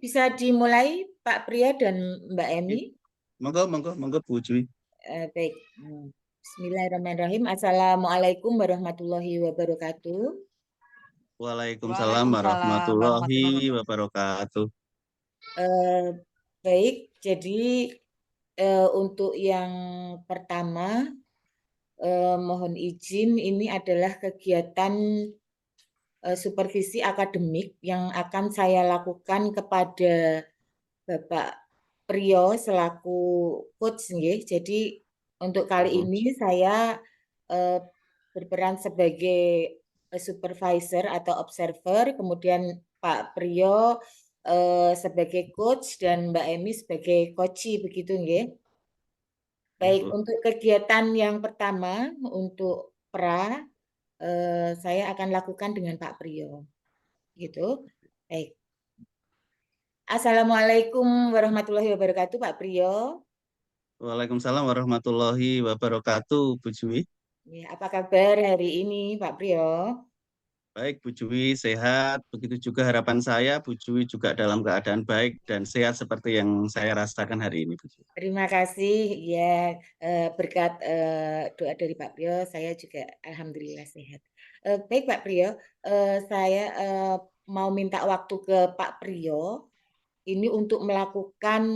Bisa dimulai Pak Priyo dan Mbak Emi. Monggo Bu Jui. Baik. Bismillahirrahmanirrahim. Assalamualaikum warahmatullahi wabarakatuh. Waalaikumsalam Waalaikumsalam warahmatullahi warahmatullahi wabarakatuh. Baik, jadi untuk yang pertama mohon izin ini adalah kegiatan supervisi akademik yang akan saya lakukan kepada Bapak Priyo selaku coach nggih. Jadi untuk kali ini saya berperan sebagai supervisor atau observer, kemudian Pak Priyo sebagai coach dan Mbak Emi sebagai coachee begitu nggih. Baik, untuk kegiatan yang pertama untuk pra saya akan lakukan dengan Pak Priyo. Gitu. Baik. Assalamualaikum warahmatullahi wabarakatuh, Pak Priyo. Waalaikumsalam warahmatullahi wabarakatuh, Bu Jui. Ya, apa kabar hari ini, Pak Priyo? Baik, Bu Jui sehat. Begitu juga harapan saya, Bu Jui juga dalam keadaan baik dan sehat seperti yang saya rasakan hari ini, Bu Jui. Terima kasih. Ya, berkat doa dari Pak Priyo, saya juga alhamdulillah sehat. Baik, Pak Priyo, saya mau minta waktu ke Pak Priyo ini untuk melakukan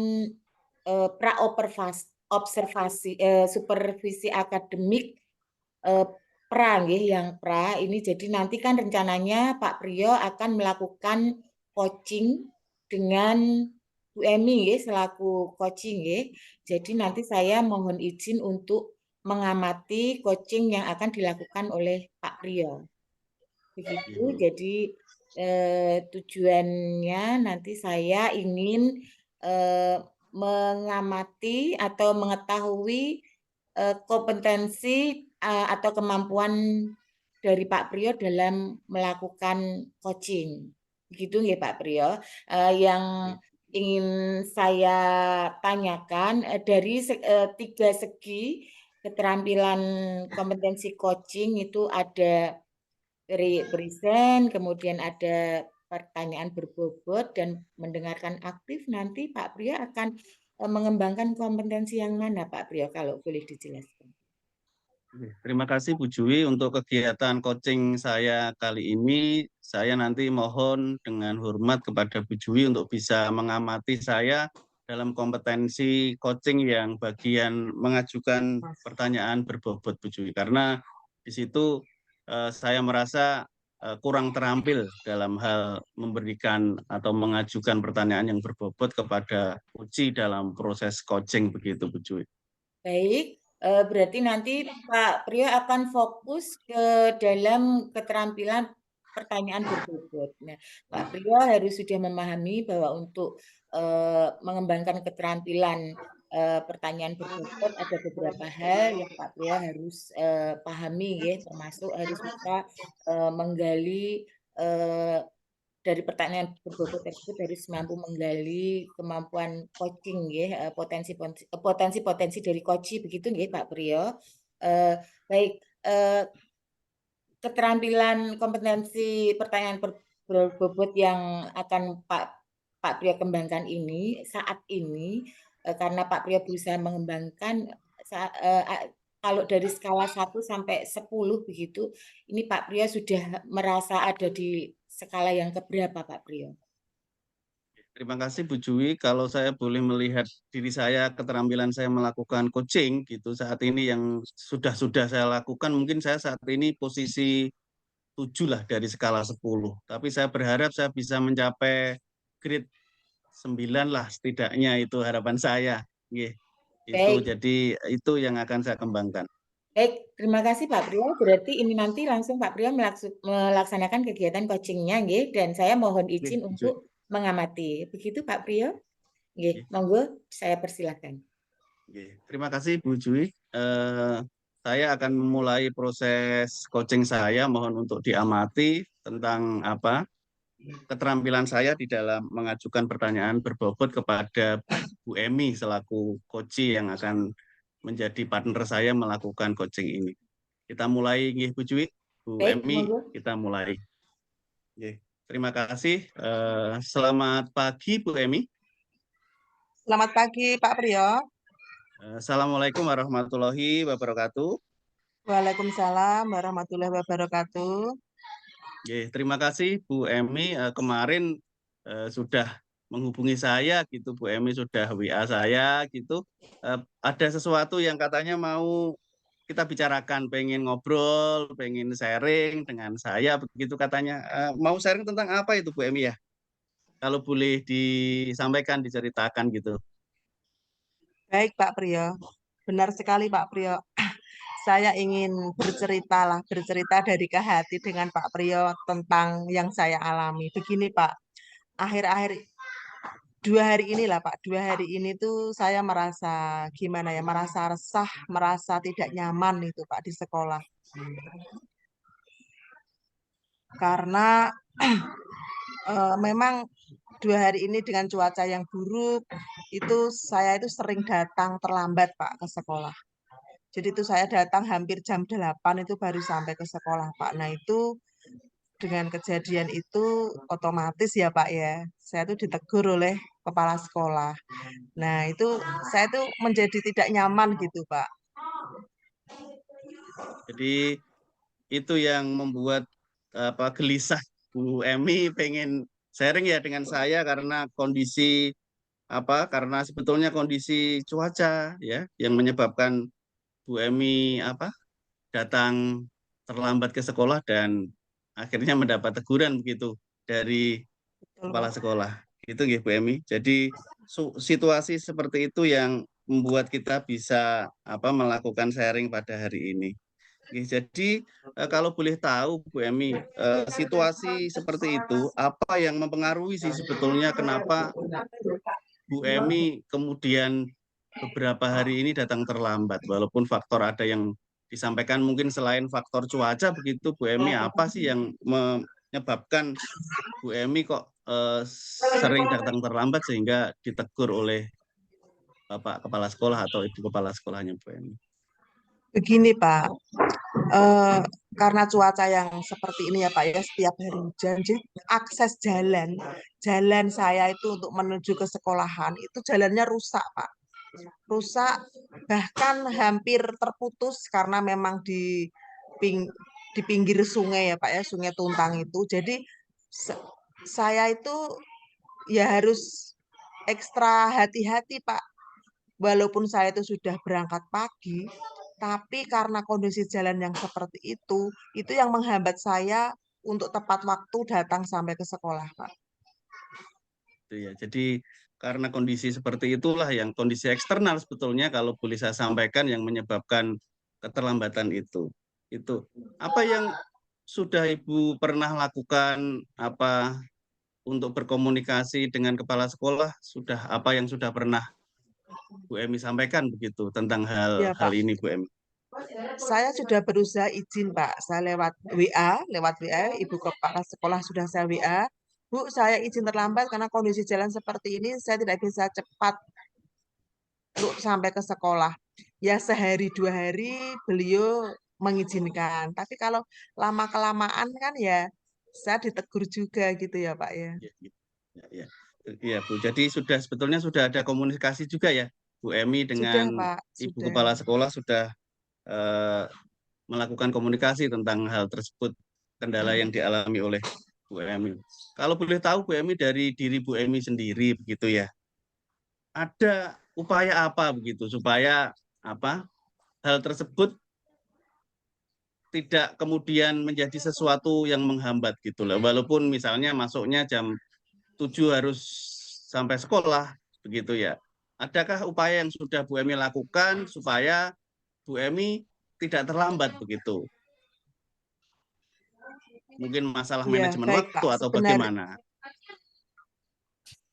observasi supervisi akademik pra nggih, yang pra ini. Jadi nanti kan rencananya Pak Priyo akan melakukan coaching dengan Bu Emi nggih selaku coaching nggih. Jadi nanti saya mohon izin untuk mengamati coaching yang akan dilakukan oleh Pak Priyo. Begitu. Jadi tujuannya nanti saya ingin mengamati atau mengetahui kompetensi atau kemampuan dari Pak Priyo dalam melakukan coaching. Begitu ya Pak Priyo. Yang ingin saya tanyakan dari tiga segi keterampilan kompetensi coaching itu ada present, kemudian ada pertanyaan berbobot dan mendengarkan aktif. Nanti Pak Priyo akan mengembangkan kompetensi yang mana Pak Priyo kalau boleh dijelaskan? Terima kasih Bu Jui untuk kegiatan coaching saya kali ini. Saya nanti mohon dengan hormat kepada Bu Jui untuk bisa mengamati saya dalam kompetensi coaching yang bagian mengajukan pertanyaan berbobot Bu Jui. Karena di situ saya merasa kurang terampil dalam hal memberikan atau mengajukan pertanyaan yang berbobot kepada coach dalam proses coaching begitu Bu Jui. Baik, berarti nanti Pak Priyo akan fokus ke dalam keterampilan pertanyaan berbobot. Nah, Pak Priyo harus sudah memahami bahwa untuk mengembangkan keterampilan pertanyaan berbobot ada beberapa hal yang Pak Priyo harus pahami ya, termasuk harus bisa menggali dari pertanyaan berbobot tersebut harus mampu menggali kemampuan coaching ya, potensi-potensi dari coaching begitu nggih Pak Priyo. Baik, keterampilan kompetensi pertanyaan berbobot yang akan Pak Priyo kembangkan ini saat ini karena Pak Priyo berusaha mengembangkan kalau dari skala 1 sampai 10 begitu, ini Pak Priyo sudah merasa ada di skala yang keberapa Pak Priyo? Terima kasih Bu Jui. Kalau saya boleh melihat diri saya, keterampilan saya melakukan coaching gitu saat ini yang sudah saya lakukan, mungkin saya saat ini posisi 7 lah dari skala 10. Tapi saya berharap saya bisa mencapai grade 9 lah setidaknya, itu harapan saya. Itu Baik. jadi itu yang akan saya kembangkan. Baik, terima kasih Pak Priyo. Berarti ini nanti langsung Pak Priyo melaksanakan kegiatan coachingnya, nggih, dan saya mohon izin untuk mengamati. Begitu Pak Priyo? Nggih, monggo saya persilahkan. Terima kasih Bu Jui. Saya akan memulai proses coaching saya. Mohon untuk diamati tentang keterampilan saya di dalam mengajukan pertanyaan berbobot kepada Bu Emi selaku coach yang akan menjadi partner saya melakukan coaching ini. Kita mulai, Bu Jui, Bu Baik, Emi, monggo. kita mulai. Terima kasih. Selamat pagi, Bu Emi. Selamat pagi, Pak Priyo. Assalamualaikum warahmatullahi wabarakatuh. Waalaikumsalam warahmatullahi wabarakatuh. Terima kasih, Bu Emi. Kemarin sudah menghubungi saya, gitu. Bu Emi sudah WA saya, gitu. Ada sesuatu yang katanya mau kita bicarakan, pengen ngobrol, pengen sharing dengan saya, begitu katanya. Mau sharing tentang apa itu, Bu Emi ya? Kalau boleh disampaikan, diceritakan gitu. Baik, Pak Priyo. Benar sekali, Pak Priyo. Saya ingin bercerita dari ke hati dengan Pak Priyo tentang yang saya alami. Begini, Pak. Akhir-akhir 2 hari inilah, Pak. 2 hari ini tuh saya merasa gimana ya? Merasa resah, merasa tidak nyaman itu, Pak, di sekolah. Karena memang 2 hari ini dengan cuaca yang buruk, itu saya itu sering datang terlambat, Pak, ke sekolah. Jadi itu saya datang hampir jam 8 itu baru sampai ke sekolah, Pak. Nah itu dengan kejadian itu otomatis ya, Pak ya, saya itu ditegur oleh kepala sekolah. Nah itu saya itu menjadi tidak nyaman gitu, Pak. Jadi itu yang membuat gelisah Bu Emi pengen sharing ya dengan saya karena karena sebetulnya kondisi cuaca ya yang menyebabkan Bu Emi datang terlambat ke sekolah dan akhirnya mendapat teguran begitu dari Betul, kepala Pak. sekolah. Itu nggih Bu Emi. Jadi situasi seperti itu yang membuat kita bisa melakukan sharing pada hari ini. Oke, jadi kalau boleh tahu Bu Emi, situasi seperti itu apa yang mempengaruhi sih sebetulnya kenapa Bu Emi kemudian beberapa hari ini datang terlambat walaupun faktor ada yang disampaikan mungkin selain faktor cuaca begitu Bu Emi apa sih yang menyebabkan Bu Emi kok sering datang terlambat sehingga ditegur oleh Bapak Kepala Sekolah atau Ibu Kepala Sekolahnya Bu Emi? Begini, Pak. eh, karena cuaca yang seperti ini ya, Pak ya, setiap hari hujan, jadi akses jalan saya itu untuk menuju ke sekolahan itu jalannya rusak, Pak. Rusak, bahkan hampir terputus karena memang ping, di pinggir sungai ya, Pak ya, Sungai Tuntang itu. Jadi saya itu ya harus ekstra hati-hati, Pak. Walaupun saya itu sudah berangkat pagi, tapi karena kondisi jalan yang seperti itu yang menghambat saya untuk tepat waktu datang sampai ke sekolah, Pak. Itu ya. Jadi karena kondisi seperti itulah yang kondisi eksternal sebetulnya kalau boleh saya sampaikan yang menyebabkan keterlambatan itu. Itu apa yang sudah Ibu pernah lakukan untuk berkomunikasi dengan kepala sekolah? Sudah apa yang sudah pernah Bu Emi sampaikan begitu tentang hal Ya, hal Pak. ini Bu Emi? Saya sudah berusaha izin, Pak. Saya lewat WA, Ibu Kepala Sekolah sudah saya WA. Bu, saya izin terlambat karena kondisi jalan seperti ini, saya tidak bisa cepat untuk sampai ke sekolah. Ya sehari 2 hari beliau mengizinkan. Tapi kalau lama-kelamaan kan ya saya ditegur juga gitu ya, Pak ya. Ya, ya, ya. Ya, Bu. Jadi sebetulnya sudah ada komunikasi juga ya Bu Emi Sudah, dengan Pak, Ibu sudah. Kepala Sekolah sudah eh, melakukan komunikasi tentang hal tersebut, kendala yang dialami oleh Bu Emi. Kalau boleh tahu Bu Emi dari diri Bu Emi sendiri begitu ya, ada upaya apa begitu supaya hal tersebut tidak kemudian menjadi sesuatu yang menghambat gitu loh. Walaupun misalnya masuknya jam 7 harus sampai sekolah begitu ya. Adakah upaya yang sudah Bu Emi lakukan supaya Bu Emi tidak terlambat begitu? Mungkin masalah Iya, manajemen baik, waktu Pak. atau bagaimana? Iya,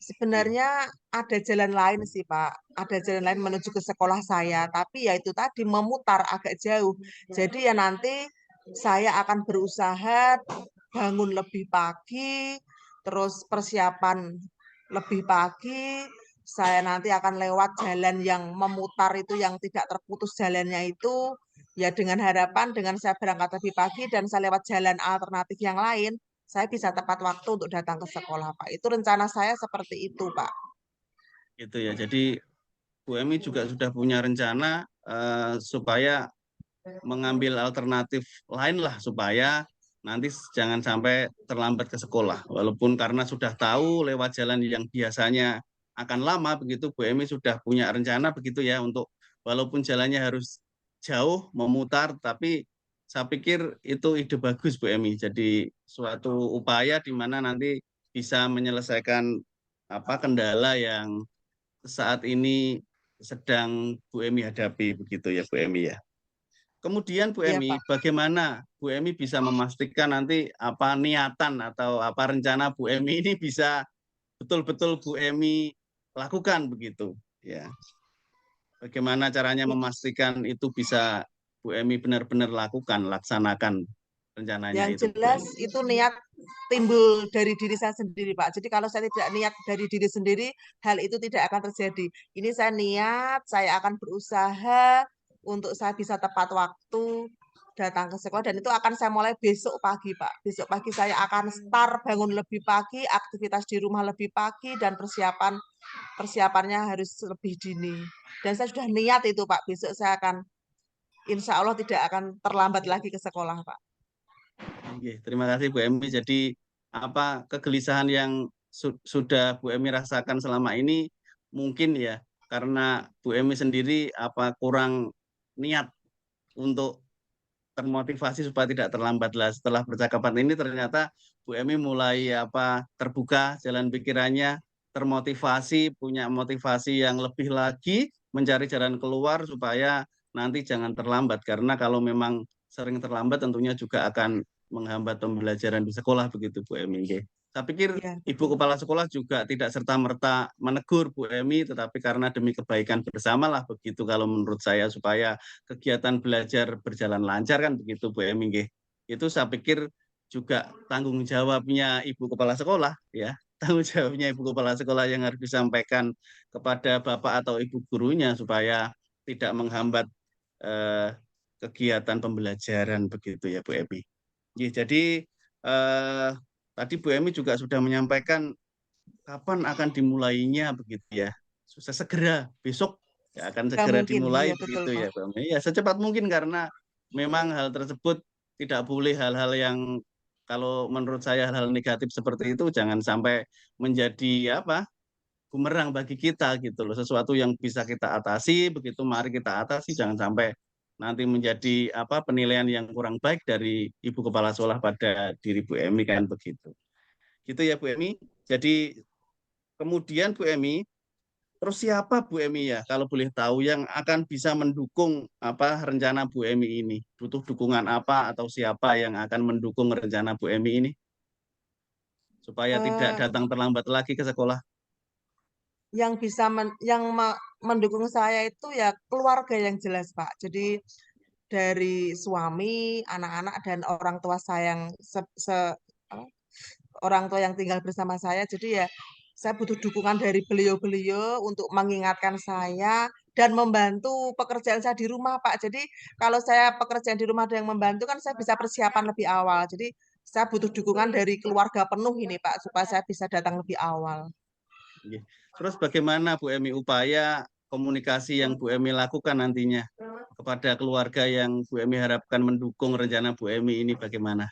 Sebenarnya ada jalan lain sih, Pak. Ada jalan lain menuju ke sekolah saya, tapi ya itu tadi memutar agak jauh. Jadi ya nanti saya akan berusaha bangun lebih pagi, terus persiapan lebih pagi. Saya nanti akan lewat jalan yang memutar itu yang tidak terputus jalannya itu. Ya dengan harapan dengan saya berangkat lebih pagi dan saya lewat jalan alternatif yang lain, saya bisa tepat waktu untuk datang ke sekolah, Pak. Itu rencana saya seperti itu, Pak. Gitu ya. Jadi Bu Emi juga sudah punya rencana supaya mengambil alternatif lain lah supaya nanti jangan sampai terlambat ke sekolah. Walaupun karena sudah tahu lewat jalan yang biasanya akan lama begitu, Bu Emi sudah punya rencana begitu ya untuk walaupun jalannya harus jauh memutar, tapi saya pikir itu ide bagus Bu Emi. Jadi suatu upaya di mana nanti bisa menyelesaikan apa kendala yang saat ini sedang Bu Emi hadapi begitu ya Bu Emi ya. Kemudian Bu Iya, Emi, Pak. bagaimana Bu Emi bisa memastikan nanti apa niatan atau apa rencana Bu Emi ini bisa betul-betul Bu Emi lakukan begitu ya. Bagaimana caranya memastikan itu bisa Bu Emi benar-benar lakukan, laksanakan rencananya Yang itu Bu jelas Emi. itu niat timbul dari diri saya sendiri, Pak. Jadi kalau saya tidak niat dari diri sendiri, hal itu tidak akan terjadi. Ini saya niat, saya akan berusaha untuk saya bisa tepat waktu datang ke sekolah dan itu akan saya mulai besok pagi, Pak. Besok pagi saya akan start bangun lebih pagi, aktivitas di rumah lebih pagi dan persiapannya harus lebih dini. Dan saya sudah niat itu, Pak. Besok saya akan insya Allah tidak akan terlambat lagi ke sekolah, Pak. Oke, terima kasih Bu Emi. Jadi apa kegelisahan yang sudah Bu Emi rasakan selama ini mungkin ya karena Bu Emi sendiri apa kurang niat untuk termotivasi supaya tidak terlambat lah. Setelah percakapan ini ternyata Bu Emi mulai apa terbuka jalan pikirannya, termotivasi, punya motivasi yang lebih lagi mencari jalan keluar supaya nanti jangan terlambat karena kalau memang sering terlambat tentunya juga akan menghambat pembelajaran di sekolah begitu Bu Emi. Nggih. Saya pikir Iya, Ibu betul. Kepala Sekolah juga tidak serta-merta menegur Bu Emi, tetapi karena demi kebaikan bersama lah begitu kalau menurut saya supaya kegiatan belajar berjalan lancar kan begitu Bu Emi nggih. Itu saya pikir juga tanggung jawabnya Ibu Kepala Sekolah ya. Tanggung jawabnya Ibu Kepala Sekolah yang harus disampaikan kepada Bapak atau Ibu gurunya supaya tidak menghambat eh, kegiatan pembelajaran begitu ya Bu Emi. Jadi eh, tadi Bu Emi juga sudah menyampaikan kapan akan dimulainya begitu ya. Susah segera besok ya akan Ya segera mungkin, dimulai iya betul, begitu Pak. ya Bang. Ya secepat mungkin karena memang hal tersebut tidak boleh hal-hal yang kalau menurut saya hal-hal negatif seperti itu jangan sampai menjadi apa bumerang bagi kita gitu loh. Sesuatu yang bisa kita atasi begitu mari kita atasi jangan sampai nanti menjadi apa penilaian yang kurang baik dari Ibu Kepala Sekolah pada diri Bu Emi kan begitu. Gitu ya Bu Emi. Jadi kemudian Bu Emi, terus siapa Bu Emi ya kalau boleh tahu yang akan bisa mendukung apa rencana Bu Emi ini? Butuh dukungan apa atau siapa yang akan mendukung rencana Bu Emi ini supaya tidak Eh, datang terlambat lagi ke sekolah? yang bisa mendukung saya itu ya keluarga yang jelas, Pak. Jadi dari suami, anak-anak dan orang tua saya yang apa, orang tua yang tinggal bersama saya. Jadi ya saya butuh dukungan dari beliau-beliau untuk mengingatkan saya dan membantu pekerjaan saya di rumah, Pak. Jadi kalau saya pekerjaan di rumah ada yang membantu kan saya bisa persiapan lebih awal. Jadi saya butuh dukungan dari keluarga penuh ini, Pak, supaya saya bisa datang lebih awal. Oke. Terus bagaimana Bu Emi upaya komunikasi yang Bu Emi lakukan nantinya kepada keluarga yang Bu Emi harapkan mendukung rencana Bu Emi ini bagaimana?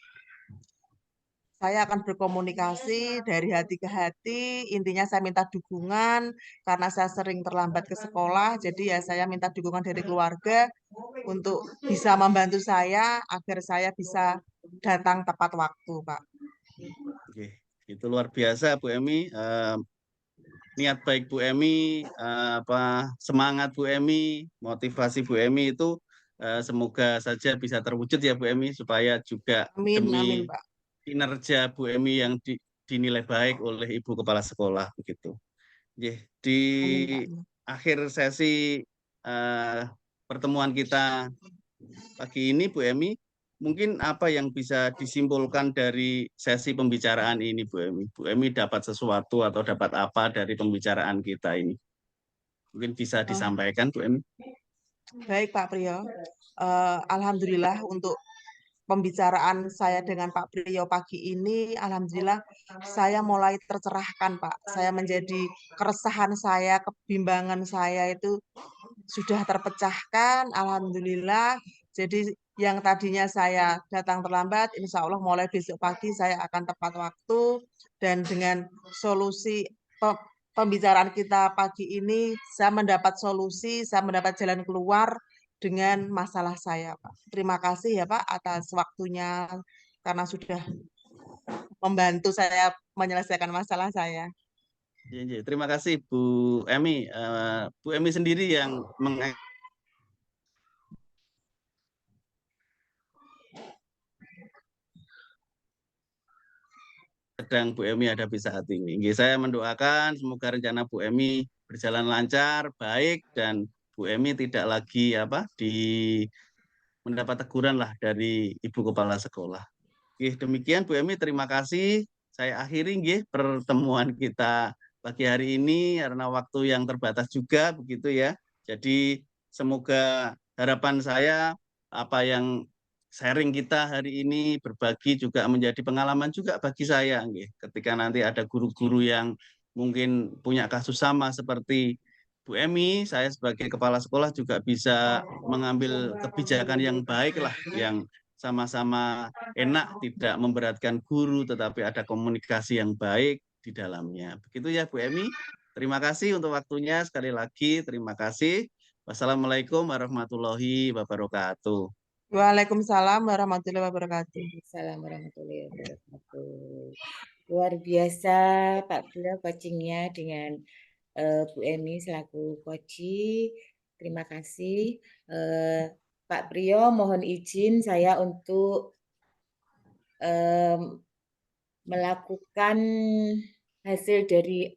Saya akan berkomunikasi dari hati ke hati, intinya saya minta dukungan karena saya sering terlambat ke sekolah, jadi ya saya minta dukungan dari keluarga untuk bisa membantu saya agar saya bisa datang tepat waktu, Pak. Oke. Itu luar biasa Bu Emi. Niat baik Bu Emi, apa semangat Bu Emi, motivasi Bu Emi itu semoga saja bisa terwujud ya Bu Emi supaya juga Amin, amin, demi Pak. kinerja Bu Emi yang dinilai baik oleh Ibu Kepala Sekolah begitu. Di Amin, Pak. akhir sesi eh, pertemuan kita pagi ini Bu Emi, mungkin apa yang bisa disimpulkan dari sesi pembicaraan ini Bu Emi? Bu Emi dapat sesuatu atau dapat apa dari pembicaraan kita ini? Mungkin bisa Oh, disampaikan Bu Emi. baik, Pak Priyo. Alhamdulillah untuk pembicaraan saya dengan Pak Priyo pagi ini, alhamdulillah saya mulai tercerahkan, Pak. Saya menjadi keresahan saya, kebimbangan saya itu sudah terpecahkan, alhamdulillah. Jadi yang tadinya saya datang terlambat, insya Allah mulai besok pagi saya akan tepat waktu, dan dengan solusi pembicaraan kita pagi ini, saya mendapat solusi, saya mendapat jalan keluar dengan masalah saya, Pak. Terima kasih ya Pak atas waktunya karena sudah membantu saya menyelesaikan masalah saya. Ya, terima kasih Bu Emi. Bu Emi sendiri yang sedang Bu Emi hadapi saat ini. Saya mendoakan semoga rencana Bu Emi berjalan lancar, baik, dan Bu Emi tidak lagi mendapat teguran lah dari Ibu Kepala Sekolah. Demikian Bu Emi, terima kasih. Saya akhiri pertemuan kita pagi hari ini karena waktu yang terbatas juga begitu ya. Jadi semoga harapan saya apa yang sharing kita hari ini berbagi juga menjadi pengalaman juga bagi saya. Ketika nanti ada guru-guru yang mungkin punya kasus sama seperti Bu Emi, saya sebagai kepala sekolah juga bisa mengambil kebijakan yang baik lah, yang sama-sama enak, tidak memberatkan guru, tetapi ada komunikasi yang baik di dalamnya. Begitu ya Bu Emi. Terima kasih untuk waktunya. Sekali lagi terima kasih. Wassalamualaikum warahmatullahi wabarakatuh. Waalaikumsalam warahmatullahi wabarakatuh. Waalaikumsalam warahmatullahi wabarakatuh. Luar biasa Pak Priyo coachingnya dengan Bu Emi selaku koci. Terima kasih. Pak Priyo, mohon izin saya untuk melakukan hasil dari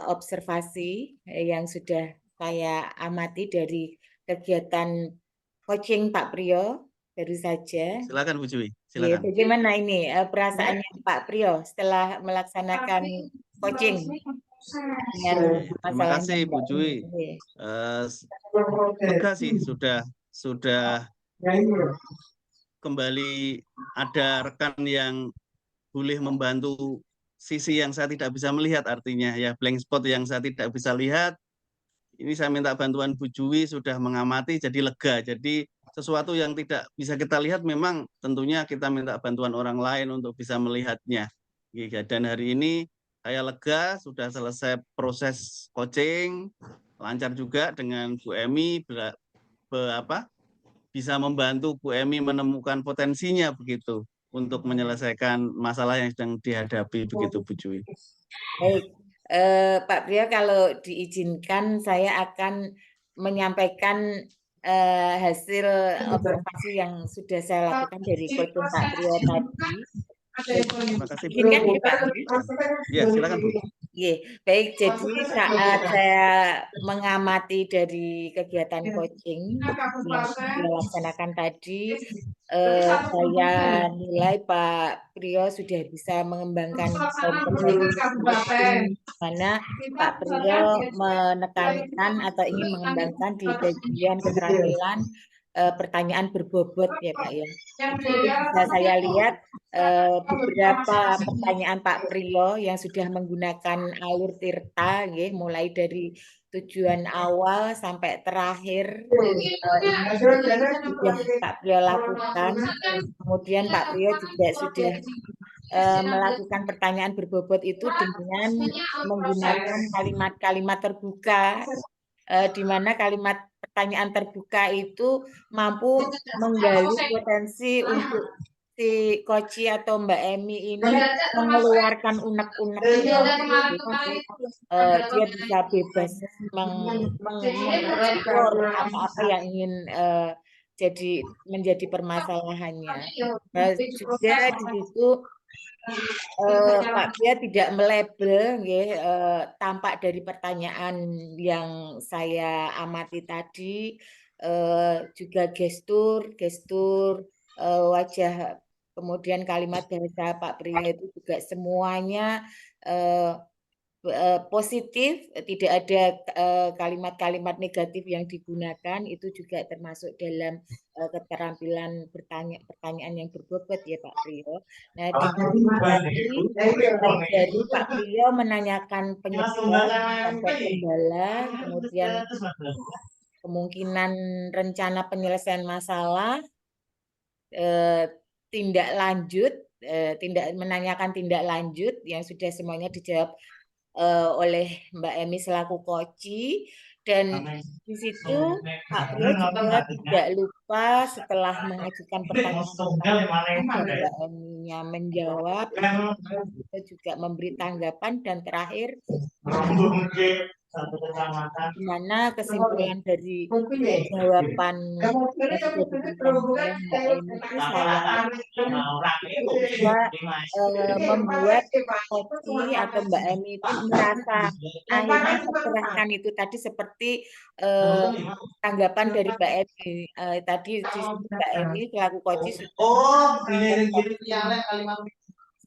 observasi yang sudah saya amati dari kegiatan coaching Pak Priyo baru saja. Silakan Bu Jui, Ya, silakan. bagaimana ini perasaannya Pak Priyo setelah melaksanakan coaching dengan Terima masalahnya kasih Bu Mbak Jui. ini? Lega sih sudah kembali ada rekan yang boleh membantu sisi yang saya tidak bisa melihat, artinya ya blank spot yang saya tidak bisa lihat. Ini saya minta bantuan Bu Jui, sudah mengamati jadi lega. Jadi sesuatu yang tidak bisa kita lihat memang tentunya kita minta bantuan orang lain untuk bisa melihatnya. Dan hari ini saya lega, sudah selesai proses coaching, lancar juga dengan Bu Emi, bisa membantu Bu Emi menemukan potensinya begitu untuk menyelesaikan masalah yang sedang dihadapi begitu Bu Jui. Baik, Pak Priyo kalau diizinkan saya akan menyampaikan hasil observasi yang sudah saya lakukan dari coaching Pak Priyo tadi. Terima kasih. Izinkan ya Pak? Ya, silakan Bu. Baik, jadi saat saya mengamati dari kegiatan coaching yang saya laksanakan tadi, saya nilai Pak Priyo sudah bisa mengembangkan kompetensi coaching, di mana Pak Priyo menekankan atau ingin mengembangkan di bagian keterampilan pertanyaan berbobot ya Pak ya. Jadi bisa saya lihat beberapa pertanyaan Pak Priyo yang sudah menggunakan alur tirta, mulai dari tujuan awal sampai terakhir ini sudah Pak Priyo lakukan. Kemudian Pak Priyo juga sudah melakukan pertanyaan berbobot itu dengan menggunakan kalimat-kalimat terbuka, di mana kalimat pertanyaan terbuka itu mampu menggali potensi untuk si Koci atau Mbak Emi ini mengeluarkan unek-uneknya. Dia bisa bebas mengeksplor apa-apa yang ingin menjadi permasalahannya. Nah, juga di situ Pak Pria tidak melabel, tampak dari pertanyaan yang saya amati tadi, juga gestur wajah, kemudian kalimat bahasa Pak Pria itu juga semuanya positif, tidak ada kalimat-kalimat negatif yang digunakan, itu juga termasuk dalam keterampilan pertanyaan yang berbobot ya Pak Priyo. Nah, di sini dari Pak Priyo menanyakan penyebab sampai kendala, kemudian kemungkinan rencana penyelesaian masalah, tindak lanjut, menanyakan tindak lanjut yang sudah semuanya dijawab oleh Mbak Emi selaku koci, dan di situ Pak Priyo juga tidak lupa setelah mengajukan pertanyaan-pertanyaan dan Mbak Eminya menjawab, kita juga memberi tanggapan dan terakhir gimana kesimpulan dari jawaban yang sudah diberikan oleh Mbak Emi itu saya yakin itu bisa membuat koci atau Mbak Emi itu merasa akhirnya tercerahkan itu tadi seperti tanggapan dari Mbak Emi tadi di situ Mbak Emi selaku koci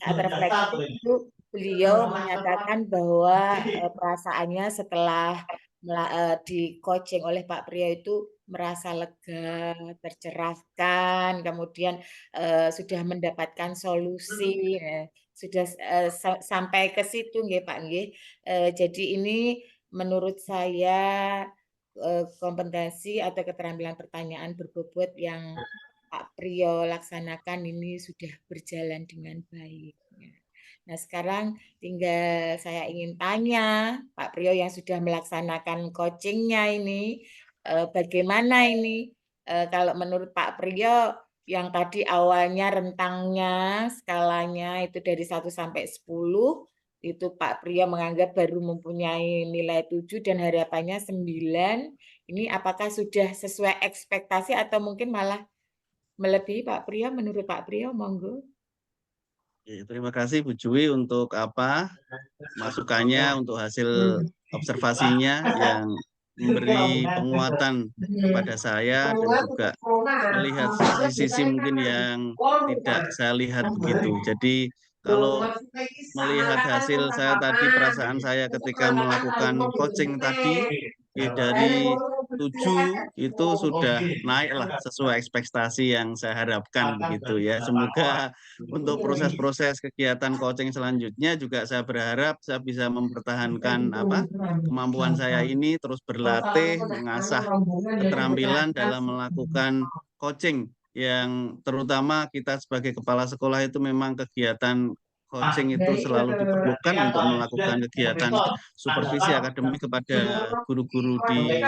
saat refleksi itu beliau menyatakan bahwa perasaannya setelah di coaching oleh Pak Priyo itu merasa lega, tercerahkan, kemudian sudah mendapatkan solusi, sudah sampai ke situ nggih Pak nggih. Jadi ini menurut saya kompetensi atau keterampilan pertanyaan berbobot yang Pak Priyo laksanakan ini sudah berjalan dengan baik. Nah, sekarang tinggal saya ingin tanya Pak Priyo yang sudah melaksanakan coachingnya ini, bagaimana ini? Kalau menurut Pak Priyo yang tadi awalnya rentangnya, skalanya itu dari 1 sampai 10, itu Pak Priyo menganggap baru mempunyai nilai 7 dan harapannya 9. Ini apakah sudah sesuai ekspektasi atau mungkin malah melebihi Pak Priyo? Menurut Pak Priyo, monggo. Terima kasih Bu Jui untuk masukannya, untuk hasil observasinya yang memberi penguatan kepada saya dan juga melihat sisi-sisi mungkin yang tidak saya lihat begitu. Jadi kalau melihat hasil saya tadi, perasaan saya ketika melakukan coaching tadi dari 7 itu sudah naiklah sesuai ekspektasi yang saya harapkan begitu ya. Semoga untuk proses-proses kegiatan coaching selanjutnya juga saya berharap saya bisa mempertahankan kemampuan saya ini, terus berlatih, mengasah keterampilan dalam melakukan coaching yang terutama kita sebagai kepala sekolah itu memang kegiatan coaching itu selalu diperlukan untuk melakukan kegiatan supervisi akademik kepada guru-guru di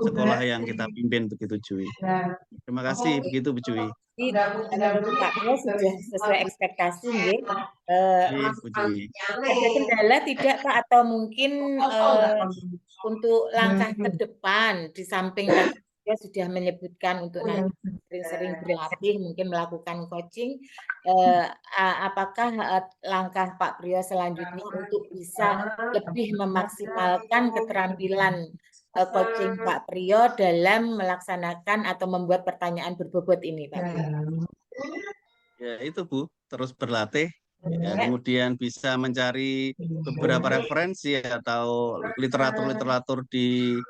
sekolah yang kita pimpin begitu Jui. Terima kasih begitu Bu Jui. Menurut Pak Priyo sudah sesuai ekspektasi nggih. Bu Jui. Ada kendala tidak Pak atau mungkin untuk langkah ke depan di samping tadi dia sudah menyebutkan untuk nanti sering-sering berlatih mungkin melakukan coaching, apakah langkah Pak Priyo selanjutnya untuk bisa lebih memaksimalkan keterampilan coaching Pak Priyo dalam melaksanakan atau membuat pertanyaan berbobot ini Pak Priyo? Ya itu Bu, terus berlatih, ya, kemudian bisa mencari beberapa referensi atau literatur-literatur di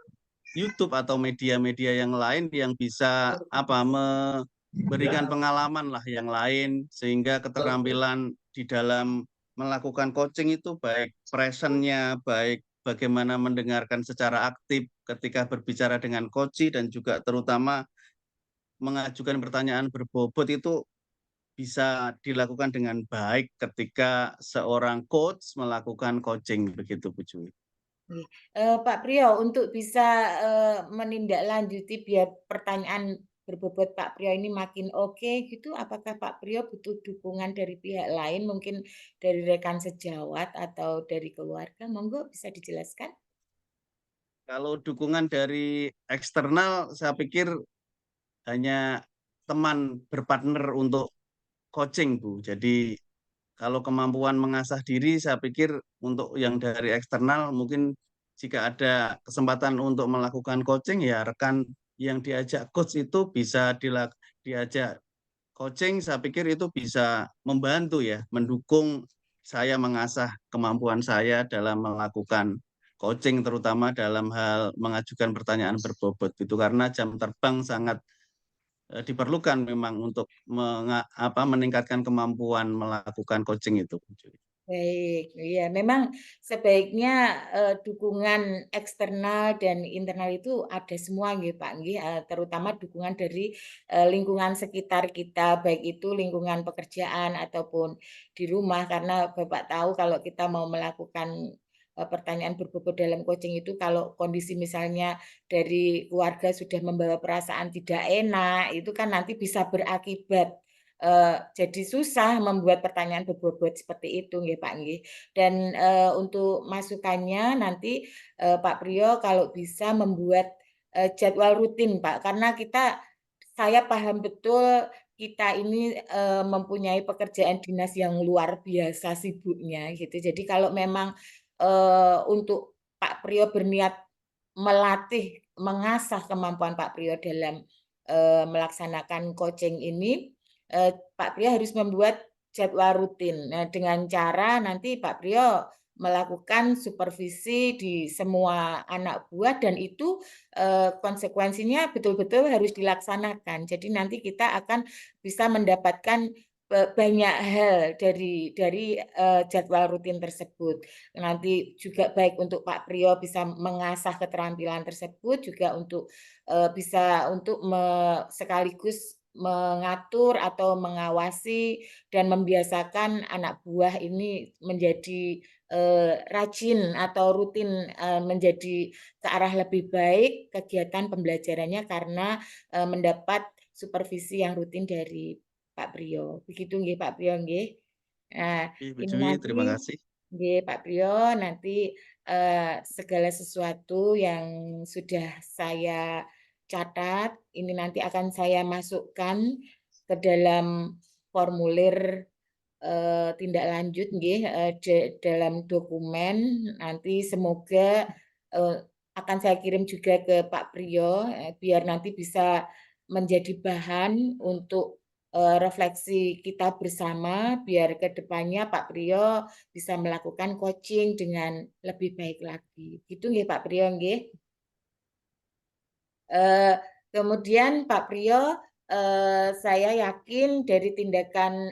YouTube atau media-media yang lain yang bisa memberikan pengalaman lah yang lain sehingga keterampilan di dalam melakukan coaching itu baik presentnya, baik bagaimana mendengarkan secara aktif ketika berbicara dengan coach dan juga terutama mengajukan pertanyaan berbobot itu bisa dilakukan dengan baik ketika seorang coach melakukan coaching begitu Bu Jui. Pak Priyo, untuk bisa menindaklanjuti biar pertanyaan berbobot Pak Priyo ini makin oke gitu, apakah Pak Priyo butuh dukungan dari pihak lain, mungkin dari rekan sejawat atau dari keluarga? Monggo bisa dijelaskan. Kalau dukungan dari eksternal, saya pikir hanya teman berpartner untuk coaching Bu. Jadi kalau kemampuan mengasah diri, saya pikir untuk yang dari eksternal mungkin jika ada kesempatan untuk melakukan coaching, ya rekan yang diajak coach itu bisa diajak coaching, saya pikir itu bisa membantu ya, mendukung saya mengasah kemampuan saya dalam melakukan coaching, terutama dalam hal mengajukan pertanyaan berbobot gitu, karena jam terbang sangat diperlukan memang untuk meningkatkan kemampuan melakukan coaching itu. Baik, iya memang sebaiknya dukungan eksternal dan internal itu ada semua nggih Pak nggih, terutama dukungan dari lingkungan sekitar kita, baik itu lingkungan pekerjaan ataupun di rumah, karena Bapak tahu kalau kita mau melakukan pertanyaan berbobot dalam coaching itu, kalau kondisi misalnya dari keluarga sudah membawa perasaan tidak enak, itu kan nanti bisa berakibat jadi susah membuat pertanyaan berbobot seperti itu nggih Pak nggih. Dan untuk masukannya nanti Pak Priyo kalau bisa membuat jadwal rutin Pak, karena saya paham betul kita ini mempunyai pekerjaan dinas yang luar biasa sibuknya gitu. Jadi kalau memang untuk Pak Priyo berniat melatih, mengasah kemampuan Pak Priyo dalam melaksanakan coaching ini, Pak Priyo harus membuat jadwal rutin. Nah, dengan cara nanti Pak Priyo melakukan supervisi di semua anak buah dan itu konsekuensinya betul-betul harus dilaksanakan. Jadi nanti kita akan bisa mendapatkan banyak hal dari jadwal rutin tersebut. Nanti juga baik untuk Pak Priyo bisa mengasah keterampilan tersebut, juga untuk bisa untuk sekaligus mengatur atau mengawasi dan membiasakan anak buah ini menjadi rajin atau rutin menjadi ke arah lebih baik kegiatan pembelajarannya karena mendapat supervisi yang rutin dari Pak Priyo. Begitu nggih Pak Priyo nggih. Nah, Bu ini Jui, nanti terima kasih. nggih Pak Priyo nanti segala sesuatu yang sudah saya catat ini nanti akan saya masukkan ke dalam formulir tindak lanjut nggih dalam dokumen nanti semoga akan saya kirim juga ke Pak Priyo biar nanti bisa menjadi bahan untuk refleksi kita bersama biar ke depannya Pak Priyo bisa melakukan coaching dengan lebih baik lagi. Gitu nggih Pak Priyo nggih. Kemudian Pak Priyo, saya yakin dari tindakan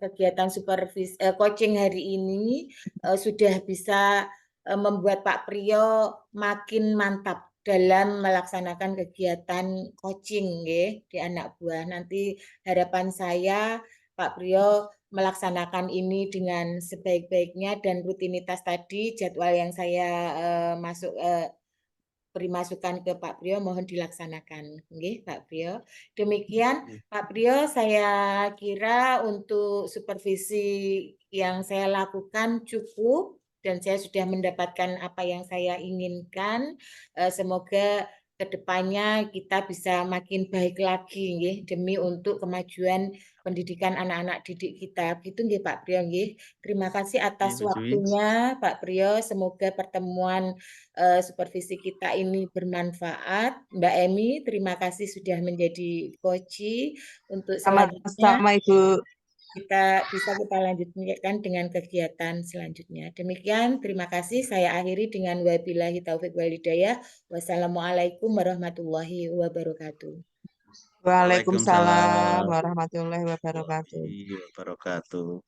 kegiatan supervisi coaching hari ini sudah bisa membuat Pak Priyo makin mantap dalam melaksanakan kegiatan coaching nggih, di anak buah. Nanti harapan saya Pak Priyo melaksanakan ini dengan sebaik-baiknya dan rutinitas tadi jadwal yang saya beri masukan ke Pak Priyo mohon dilaksanakan. Nggih, Pak Priyo. Demikian Pak Priyo, saya kira untuk supervisi yang saya lakukan cukup dan saya sudah mendapatkan apa yang saya inginkan. Semoga kedepannya kita bisa makin baik lagi nggih demi untuk kemajuan pendidikan anak-anak didik kita. Gitu nggih Pak Priyo nggih. Terima kasih atas Bu Jui. waktunya Pak Priyo. Semoga pertemuan supervisi kita ini bermanfaat. Mbak Emi, terima kasih sudah menjadi coach. Untuk selanjutnya Sama-sama Ibu. bisa kita lanjutkan dengan kegiatan selanjutnya. Demikian, terima kasih. Saya akhiri dengan wabillahi taufik walhidayah. Wassalamualaikum warahmatullahi wabarakatuh. Waalaikumsalam warahmatullahi wabarakatuh. Wabarakatuh.